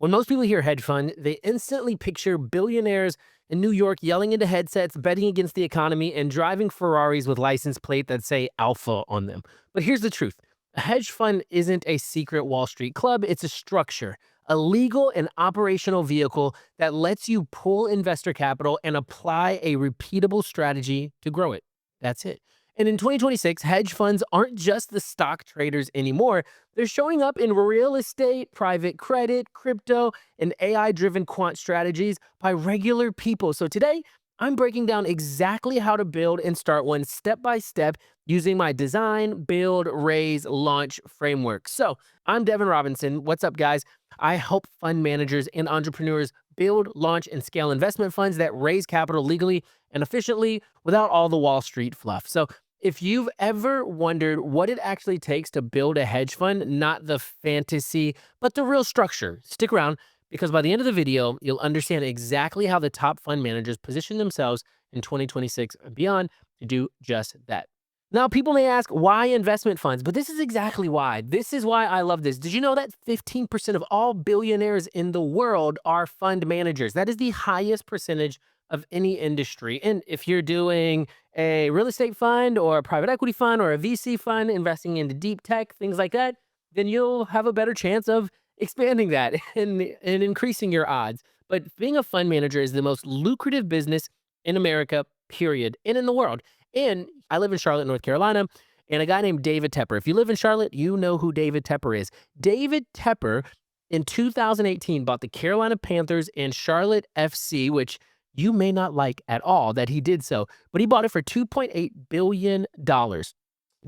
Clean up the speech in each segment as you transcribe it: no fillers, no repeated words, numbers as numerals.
When most people hear hedge fund, they instantly picture billionaires in New York yelling into headsets, betting against the economy, and driving Ferraris with license plate that say alpha on them. But here's the truth. A hedge fund isn't a secret Wall Street club, it's a structure, a legal and operational vehicle that lets you pull investor capital and apply a repeatable strategy to grow it. That's it. And in 2026, hedge funds aren't just the stock traders anymore. They're showing up in real estate, private credit, crypto, and AI driven quant strategies by regular people. So today, I'm breaking down exactly how to build and start one step by step using my design, build, raise, launch framework. So I'm Devin Robinson. What's up, guys? I help fund managers and entrepreneurs build, launch, and scale investment funds that raise capital legally and efficiently without all the Wall Street fluff. So if you've ever wondered what it actually takes to build a hedge fund, not the fantasy, but the real structure, stick around because by the end of the video, you'll understand exactly how the top fund managers position themselves in 2026 and beyond to do just that. Now, people may ask, why investment funds? But this is exactly why. This is why I love this. Did you know that 15% of all billionaires in the world are fund managers? That is the highest percentage of any industry. And if you're doing a real estate fund or a private equity fund or a VC fund investing into deep tech, things like that, then you'll have a better chance of expanding that and increasing your odds. But being a fund manager is the most lucrative business in America, period, and in the world. And I live in Charlotte, North Carolina, and a guy named David Tepper. If you live in Charlotte, you know who David Tepper is. David Tepper in 2018 bought the Carolina Panthers and Charlotte FC, which you may not like at all that he did so, but he bought it for $2.8 billion.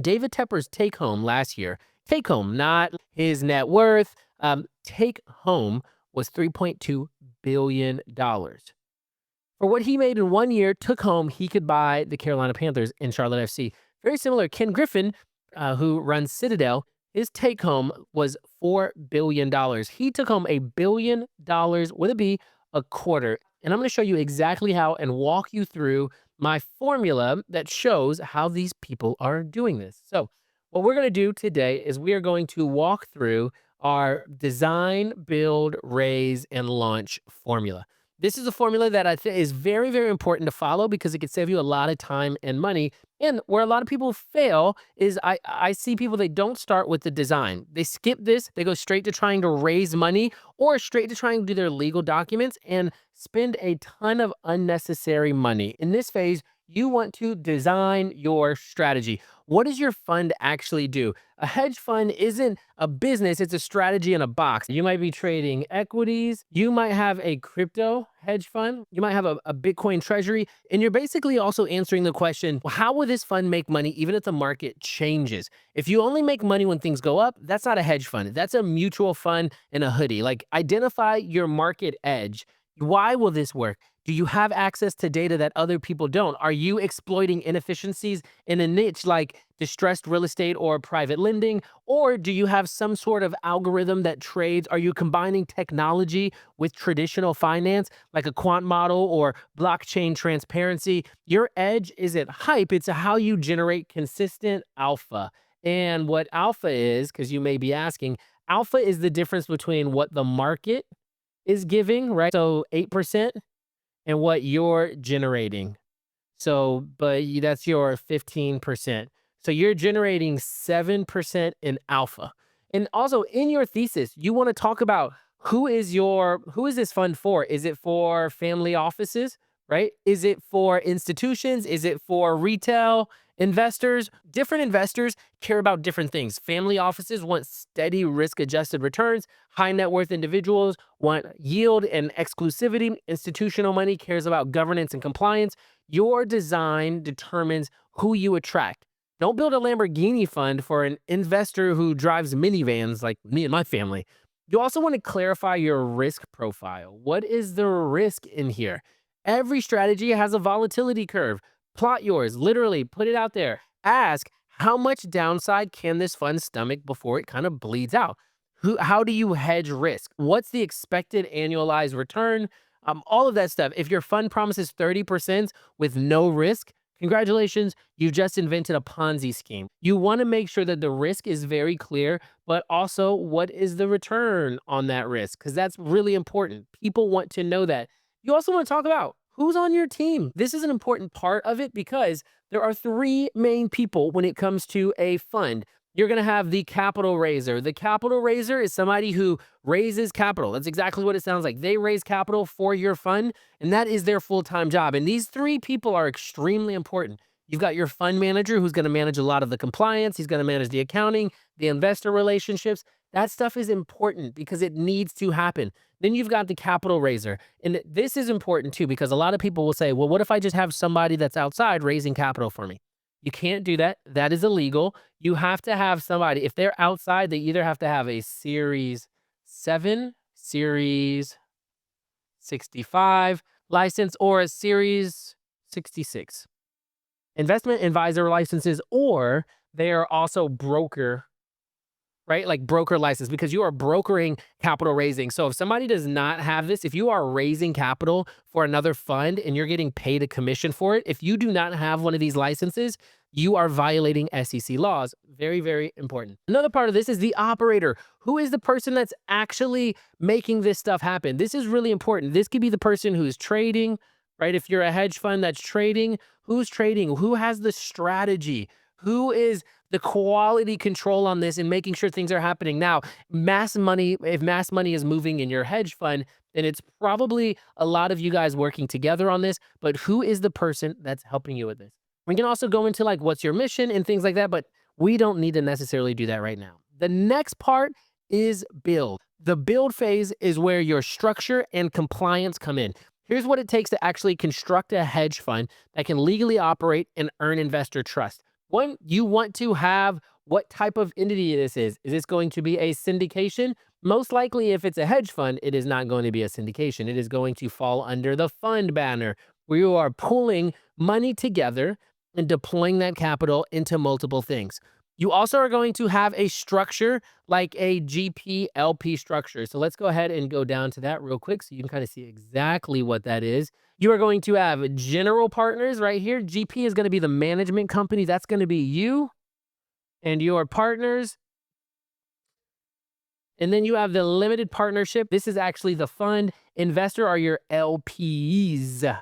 David Tepper's take home last year, take home, not his net worth, take home was $3.2 billion. For what he made in 1 year, took home, he could buy the Carolina Panthers and Charlotte FC. Very similar. Ken Griffin, who runs Citadel, his take home was $4 billion. He took home $1 billion with a B a quarter. And I'm going to show you exactly how and walk you through my formula that shows how these people are doing this. So what we're going to do today is we are going to walk through our design, build, raise, and launch formula. This is a formula that I think is very, very important to follow because it can save you a lot of time and money. And where a lot of people fail is I see people, they don't start with the design. They skip this. They go straight to trying to raise money or straight to trying to do their legal documents and spend a ton of unnecessary money. In this phase, you want to design your strategy. What does your fund actually do? A hedge fund isn't a business, it's a strategy in a box. You might be trading equities, you might have a crypto hedge fund, you might have a Bitcoin treasury, and you're basically also answering the question, well, how will this fund make money even if the market changes? If you only make money when things go up, that's not a hedge fund. That's a mutual fund in a hoodie. Like, identify your market edge. Why will this work? Do you have access to data that other people don't? Are you exploiting inefficiencies in a niche like distressed real estate or private lending? Or do you have some sort of algorithm that trades? Are you combining technology with traditional finance like a quant model or blockchain transparency? Your edge isn't hype, it's how you generate consistent alpha. And what alpha is, because you may be asking, alpha is the difference between what the market is giving, right? So 8%. And what you're generating. So, but that's your 15%. So you're generating 7% in alpha. And also in your thesis, you want to talk about who is this fund for? Is it for family offices, right? Is it for institutions? Is it for retail investors? Different investors care about different things. Family offices want steady risk-adjusted returns. High net worth individuals want yield and exclusivity. Institutional money cares about governance and compliance. Your design determines who you attract. Don't build a Lamborghini fund for an investor who drives minivans like me and my family. You also want to clarify your risk profile. What is the risk in here? Every strategy has a volatility curve. Plot yours, literally put it out there. Ask, how much downside can this fund stomach before it kind of bleeds out? How do you hedge risk? What's the expected annualized return? All of that stuff. If your fund promises 30% with no risk, congratulations, you just invented a Ponzi scheme. You want to make sure that the risk is very clear, but also what is the return on that risk? Because that's really important. People want to know that. You also want to talk about who's on your team. This is an important part of it because there are three main people when it comes to a fund. You're going to have the capital raiser. The capital raiser is somebody who raises capital. That's exactly what it sounds like. They raise capital for your fund, and that is their full-time job. And these three people are extremely important. You've got your fund manager who's going to manage a lot of the compliance. He's going to manage the accounting, the investor relationships. That stuff is important because it needs to happen. Then you've got the capital raiser. And this is important too, because a lot of people will say, well, what if I just have somebody that's outside raising capital for me? You can't do that. That is illegal. You have to have somebody, if they're outside, they either have to have a Series 7, Series 65 license, or a Series 66 investment advisor licenses, or they are also broker, right? Like broker license, because you are brokering capital raising. So if somebody does not have this, if you are raising capital for another fund and you're getting paid a commission for it, if you do not have one of these licenses, you are violating SEC laws. Very, very important. Another part of this is the operator. Who is the person that's actually making this stuff happen? This is really important. This could be the person who's trading, right? If you're a hedge fund that's trading, who's trading? Who has the strategy? Who is the quality control on this and making sure things are happening? Now, mass money, if mass money is moving in your hedge fund, then it's probably a lot of you guys working together on this, but who is the person that's helping you with this? We can also go into like what's your mission and things like that, but we don't need to necessarily do that right now. The next part is build. The build phase is where your structure and compliance come in. Here's what it takes to actually construct a hedge fund that can legally operate and earn investor trust. One, you want to have what type of entity this is. Is this going to be a syndication? Most likely, if it's a hedge fund, it is not going to be a syndication. It is going to fall under the fund banner, where you are pulling money together and deploying that capital into multiple things. You also are going to have a structure like a GP LP structure. So let's go ahead and go down to that real quick so you can kind of see exactly what that is. You are going to have general partners right here. GP is going to be the management company. That's going to be you and your partners. And then you have the limited partnership. This is actually the fund. Investor are your LPs,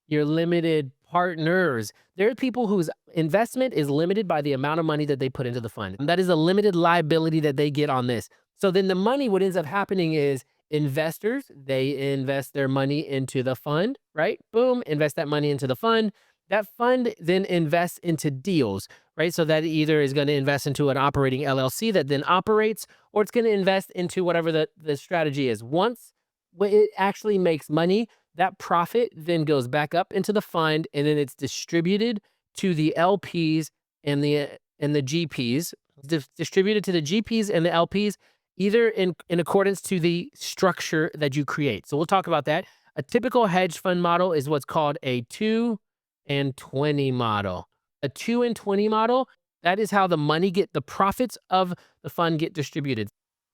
your limited partners. There are people whose investment is limited by the amount of money that they put into the fund. And that is a limited liability that they get on this. So then the money, what ends up happening is investors, they invest their money into the fund, right? Boom, invest that money into the fund. That fund then invests into deals, right? So that either is going to invest into an operating LLC that then operates, or it's going to invest into whatever the strategy is. Once it actually makes money, that profit then goes back up into the fund, and then it's distributed to the LPs and the GPs, distributed to the GPs and the LPs, either in accordance to the structure that you create. So we'll talk about that. A typical hedge fund model is what's called a 2 and 20 model. A 2 and 20 model, that is how the profits of the fund get distributed.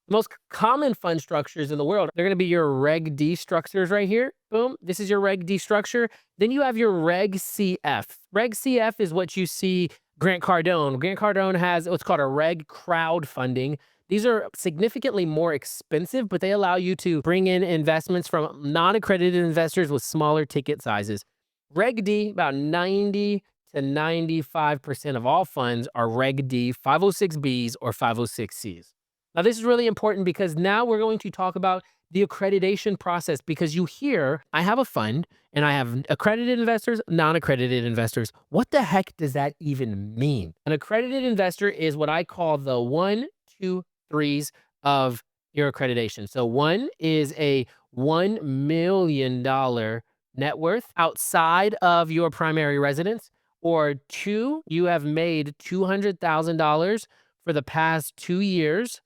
The most common fund structures in the world, they're going to be your Reg D structures right here. Boom. This is your Reg D structure. Then you have your Reg CF. Reg CF is what you see Grant Cardone. Grant Cardone has what's called a Reg crowdfunding. These are significantly more expensive, but they allow you to bring in investments from non-accredited investors with smaller ticket sizes. Reg D, about 90 to 95% of all funds are Reg D 506Bs or 506Cs. Now, this is really important because now we're going to talk about the accreditation process, because you hear, I have a fund and I have accredited investors, non-accredited investors. What the heck does that even mean? An accredited investor is what I call the 1, 2, 3s of your accreditation. So 1 is a $1 million net worth outside of your primary residence, or 2, you have made $200,000 for the past 2 years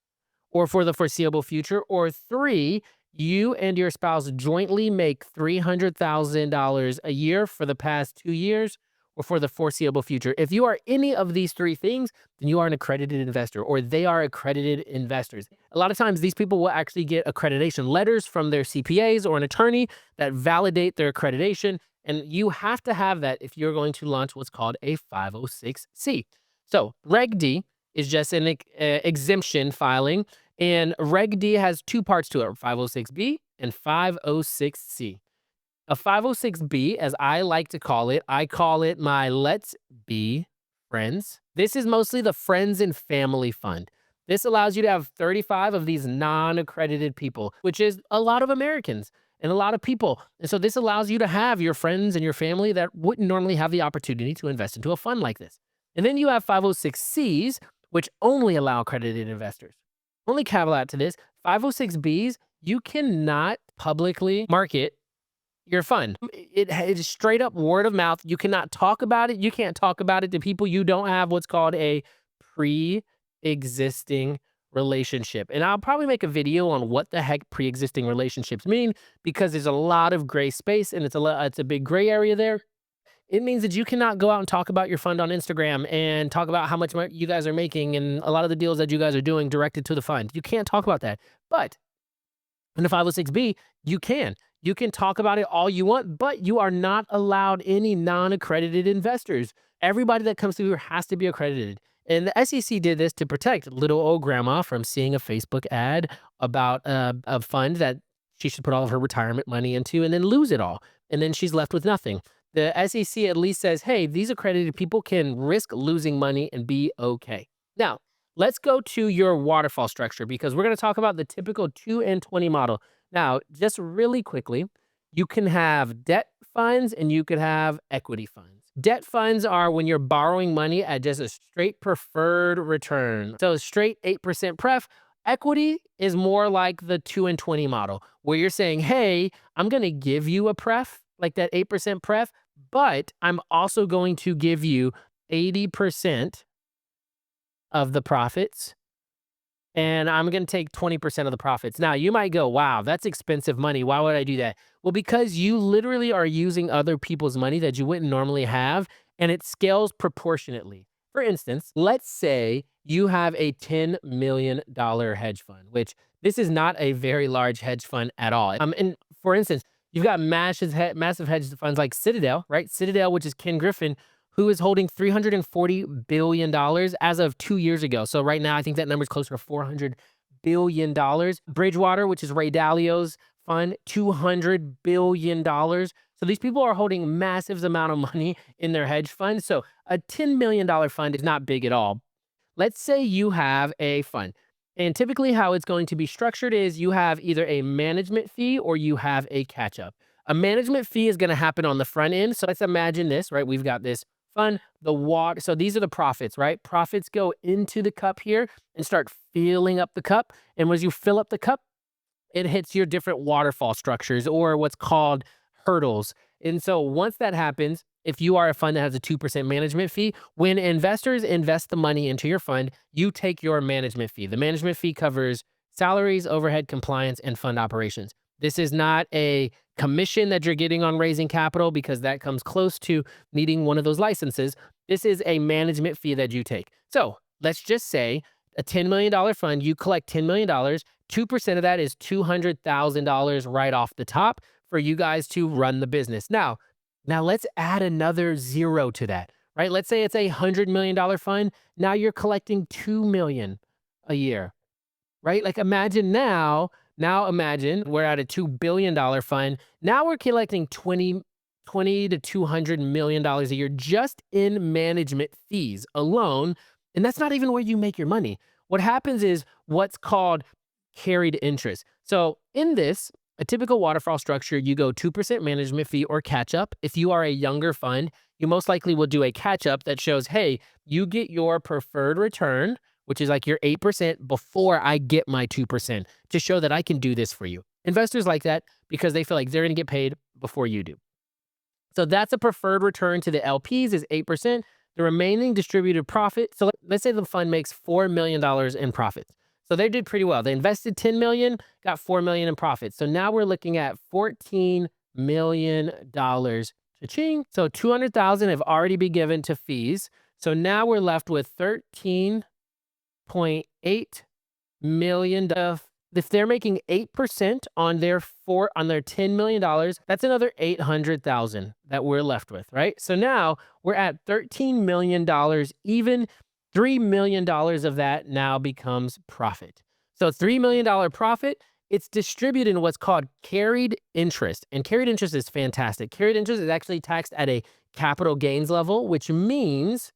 or for the foreseeable future, or 3, you and your spouse jointly make $300,000 a year for the past 2 years or for the foreseeable future. If you are any of these 3 things, then you are an accredited investor, or they are accredited investors. A lot of times these people will actually get accreditation letters from their CPAs or an attorney that validate their accreditation. And you have to have that if you're going to launch what's called a 506C. So Reg D is just an exemption filing, and Reg D has two parts to it: 506B and 506C. A 506B, as I like to call it, I call it my Let's Be Friends. This is mostly the friends and family fund. This allows you to have 35 of these non-accredited people, which is a lot of Americans and a lot of people. And so this allows you to have your friends and your family that wouldn't normally have the opportunity to invest into a fund like this. And then you have 506Cs, which only allow accredited investors. Only caveat to this, 506Bs, you cannot publicly market your fund. It is straight up word of mouth. You cannot talk about it. You can't talk about it to people you don't have what's called a pre-existing relationship. And I'll probably make a video on what the heck pre-existing relationships mean, because there's a lot of gray space and it's a big gray area there. It means that you cannot go out and talk about your fund on Instagram and talk about how much you guys are making and a lot of the deals that you guys are doing directed to the fund. You can't talk about that. But in the 506B, you can. You can talk about it all you want, but you are not allowed any non-accredited investors. Everybody that comes through here has to be accredited. And the SEC did this to protect little old grandma from seeing a Facebook ad about a fund that she should put all of her retirement money into and then lose it all. And then she's left with nothing. The SEC at least says, hey, these accredited people can risk losing money and be okay. Now, let's go to your waterfall structure, because we're going to talk about the typical 2 and 20 model. Now, just really quickly, you can have debt funds and you could have equity funds. Debt funds are when you're borrowing money at just a straight preferred return. So straight 8% pref. Equity is more like the 2 and 20 model, where you're saying, hey, I'm going to give you a pref, like that 8% pref, but I'm also going to give you 80% of the profits, and I'm going to take 20% of the profits. Now, you might go, wow, that's expensive money. Why would I do that? Well, because you literally are using other people's money that you wouldn't normally have, and it scales proportionately. For instance, let's say you have a $10 million hedge fund, which this is not a very large hedge fund at all. And for instance, you've got massive hedge funds like Citadel, right? Citadel, which is Ken Griffin, who is holding $340 billion as of 2 years ago. So right now, I think that number is closer to $400 billion. Bridgewater, which is Ray Dalio's fund, $200 billion. So these people are holding massive amount of money in their hedge fund. So a $10 million fund is not big at all. Let's say you have a fund. And typically how it's going to be structured is you have either a management fee or you have a catch-up. A management fee is going to happen on the front end. So let's imagine this, right? We've got this fund, the water. So these are the profits, right? Profits go into the cup here and start filling up the cup. And as you fill up the cup, it hits your different waterfall structures, or what's called hurdles. And so once that happens, if you are a fund that has a 2% management fee, when investors invest the money into your fund, you take your management fee. The management fee covers salaries, overhead, compliance, and fund operations. This is not a commission that you're getting on raising capital, because that comes close to needing one of those licenses. This is a management fee that you take. So let's just say a $10 million fund, you collect $10 million, 2% of that is $200,000 right off the top for you guys to run the business. Now let's add another zero to that, right? Let's say it's a $100 million fund. Now you're collecting $2 million a year, right? Like imagine now imagine we're at a $2 billion fund. Now we're collecting $20 to $200 million a year just in management fees alone. And that's not even where you make your money. What happens is what's called carried interest. So in this, a typical waterfall structure, you go 2% management fee or catch up. If you are a younger fund, you most likely will do a catch up that shows, hey, you get your preferred return, which is like your 8% before I get my 2%, to show that I can do this for you. Investors like that because they feel like they're going to get paid before you do. So that's a preferred return to the LPs is 8%. The remaining distributed profit. So let's say the fund makes $4 million in profits. So they did pretty well. They invested $10 million, got $4 million in profits. So now we're looking at $14 million. Cha-ching. So $200,000 have already been given to fees. So now we're left with $13.8 million of if they're making 8% on their $10 million, that's another 800,000 that we're left with, right? So now we're at $13 million. Even $3 million of that now becomes profit. So $3 million profit, it's distributed in what's called carried interest. And carried interest is fantastic. Carried interest is actually taxed at a capital gains level, which means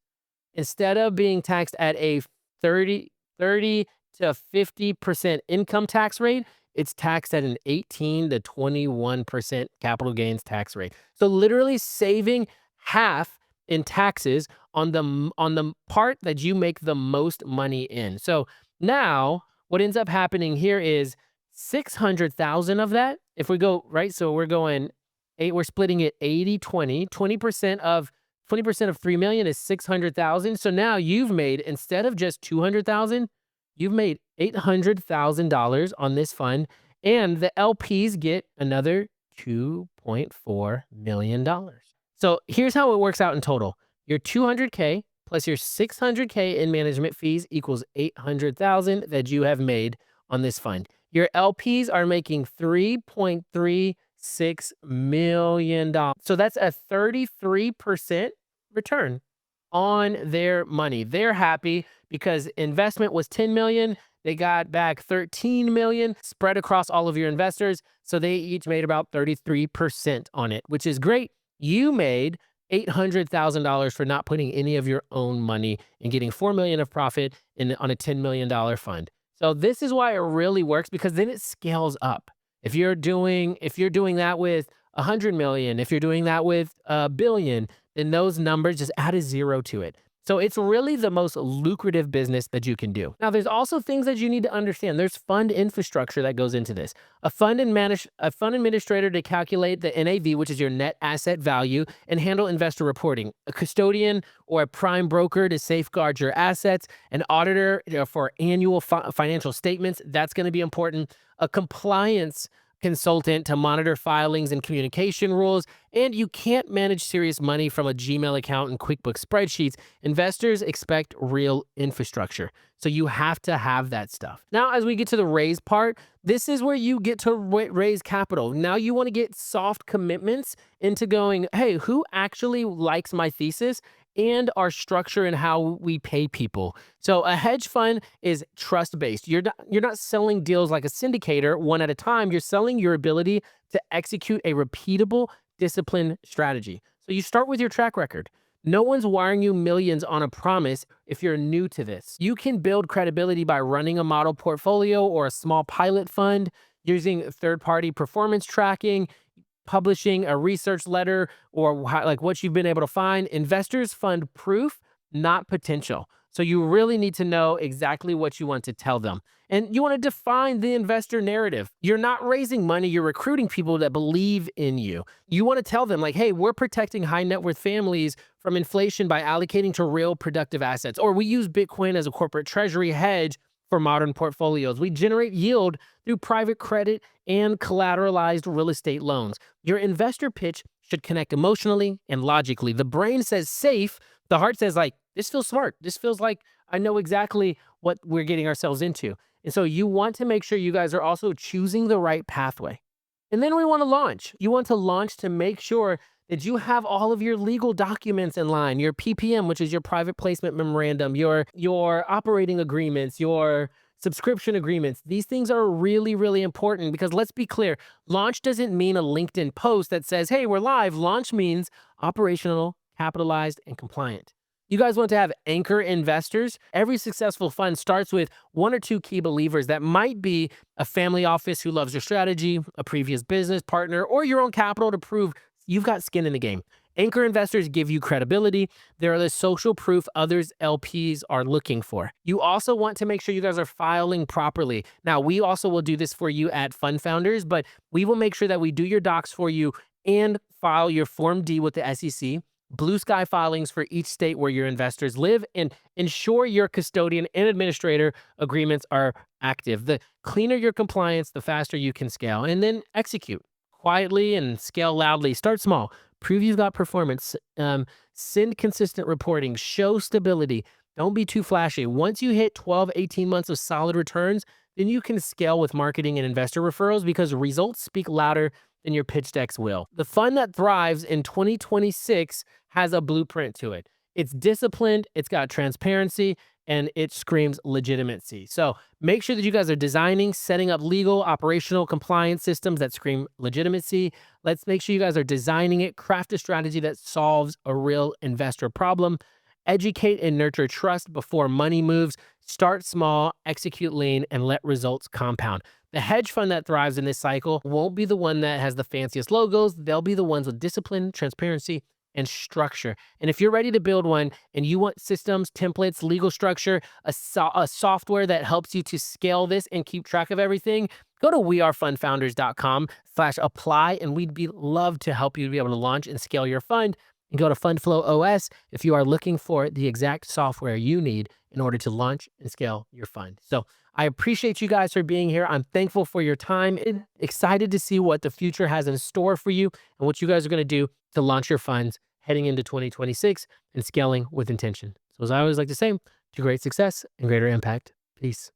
instead of being taxed at a 30 to 50% income tax rate, it's taxed at an 18 to 21% capital gains tax rate. So literally saving half in taxes on the part that you make the most money in. So now what ends up happening here is 600,000 of that. If we go right, so we're splitting it 80-20. 20% of 3 million is 600,000. So now you've made, instead of just 200,000, you've made $800,000 on this fund, and the LPs get another $2.4 million. So here's how it works out in total. Your 200K plus your 600K in management fees equals 800,000 that you have made on this fund. Your LPs are making $3.36 million. So that's a 33% return on their money. They're happy because investment was 10 million. They got back 13 million spread across all of your investors. So they each made about 33% on it, which is great. You made $800,000 for not putting any of your own money and getting 4 million of profit on a $10 million fund. So this is why it really works, because then it scales up. If you're doing that with 100 million, if you're doing that with a billion, then those numbers just add a zero to it. So it's really the most lucrative business that you can do. Now, there's also things that you need to understand. There's fund infrastructure that goes into this. A fund administrator to calculate the NAV, which is your net asset value, and handle investor reporting. A custodian or a prime broker to safeguard your assets. An auditor for annual financial statements. That's going to be important. A compliance consultant to monitor filings and communication rules. And you can't manage serious money from a Gmail account and QuickBooks spreadsheets. Investors expect real infrastructure. So you have to have that stuff. Now, as we get to the raise part, this is where you get to raise capital. Now you want to get soft commitments into going, hey, who actually likes my thesis and our structure and how we pay people. So a hedge fund is trust-based. You're not selling deals like a syndicator one at a time. You're selling your ability to execute a repeatable, disciplined strategy. So you start with your track record. No one's wiring you millions on a promise if you're new to this. You can build credibility by running a model portfolio or a small pilot fund, using third-party performance tracking, publishing a research letter, or like what you've been able to find. Investors fund proof, not potential. So you really need to know exactly what you want to tell them. And you want to define the investor narrative. You're not raising money, you're recruiting people that believe in you. You want to tell them like, hey, we're protecting high net worth families from inflation by allocating to real productive assets. Or we use Bitcoin as a corporate treasury hedge for modern portfolios. We generate yield through private credit and collateralized real estate loans. Your investor pitch should connect emotionally and logically. The brain says safe. The heart says like, this feels smart. This feels like I know exactly what we're getting ourselves into. And so you want to make sure you guys are also choosing the right pathway. And then we want to launch. You want to launch to make sure that you have all of your legal documents in line, your PPM, which is your private placement memorandum, your operating agreements, your subscription agreements. These things are really, really important because let's be clear, launch doesn't mean a LinkedIn post that says, hey, we're live. Launch means operational, capitalized, and compliant. You guys want to have anchor investors. Every successful fund starts with one or two key believers that might be a family office who loves your strategy, a previous business partner, or your own capital to prove you've got skin in the game. Anchor investors give you credibility. They're the social proof others LPs are looking for. You also want to make sure you guys are filing properly. Now, we also will do this for you at Fund Founders, but we will make sure that we do your docs for you and file your Form D with the SEC, blue sky filings for each state where your investors live, and ensure your custodian and administrator agreements are active. The cleaner your compliance, the faster you can scale, and then execute quietly and scale loudly. Start small. Prove you've got performance. Send consistent reporting. Show stability. Don't be too flashy. Once you hit 12, 18 months of solid returns, then you can scale with marketing and investor referrals because results speak louder than your pitch decks will. The fund that thrives in 2026 has a blueprint to it. It's disciplined, it's got transparency, and it screams legitimacy. So make sure that you guys are designing, setting up legal, operational, compliance systems that scream legitimacy. Let's make sure you guys are designing it, craft a strategy that solves a real investor problem, educate and nurture trust before money moves, start small, execute lean, and let results compound. The hedge fund that thrives in this cycle won't be the one that has the fanciest logos. They'll be the ones with discipline, transparency, and structure. And if you're ready to build one and you want systems, templates, legal structure, a software that helps you to scale this and keep track of everything, go to wearefundfounders.com/apply, and we'd be love to help you to be able to launch and scale your fund. And go to Fundflow OS if you are looking for the exact software you need in order to launch and scale your fund. So I appreciate you guys for being here. I'm thankful for your time and excited to see what the future has in store for you and what you guys are going to do to launch your funds heading into 2026 and scaling with intention. So as I always like to say, to great success and greater impact. Peace.